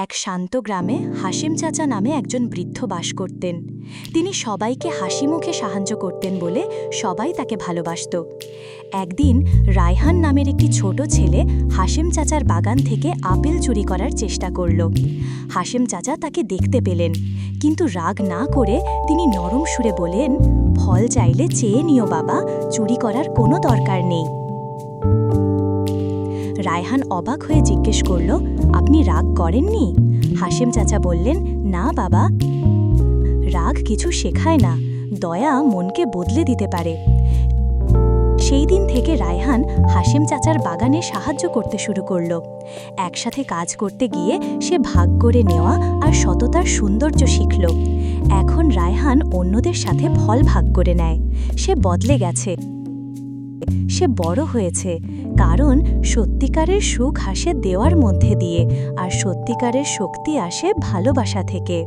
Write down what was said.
এক শান্ত গ্রামে হাসিম চাচা নামে একজন বৃদ্ধ বাস করতেন। তিনি সবাইকে হাসিমুখে সাহায্য করতেন বলে সবাই তাকে ভালোবাসত। একদিন রায়হান নামের একটি ছোট ছেলে হাসিম চাচার বাগান থেকে আপেল চুরি করার চেষ্টা করল। হাসিম চাচা তাকে দেখতে পেলেন, কিন্তু রাগ না করে তিনি নরম সুরে বলেন, ফল চাইলে চেয়ে নিও বাবা, চুরি করার কোনো দরকার নেই। রায়হান অবাক হয়ে জিজ্ঞেস করল, আপনি রাগ করেননি? হাসিম চাচা বললেন, না বাবা, রাগ কিছু শেখায় না, দয়া মনকে বদলে দিতে পারে। সেই দিন থেকে রায়হান হাসিম চাচার বাগানে সাহায্য করতে শুরু করল। একসাথে কাজ করতে গিয়ে সে ভাগ করে নেওয়া আর সততার সৌন্দর্য শিখল। এখন রায়হান অন্যদের সাথে ফল ভাগ করে নেয়। সে বদলে গেছে, সে বড় হয়েছে, কারণ সত্যিকারের সুখ আসে দেওয়ার মধ্যে দিয়ে, আর সত্যিকারের শক্তি আসে ভালোবাসা থেকে।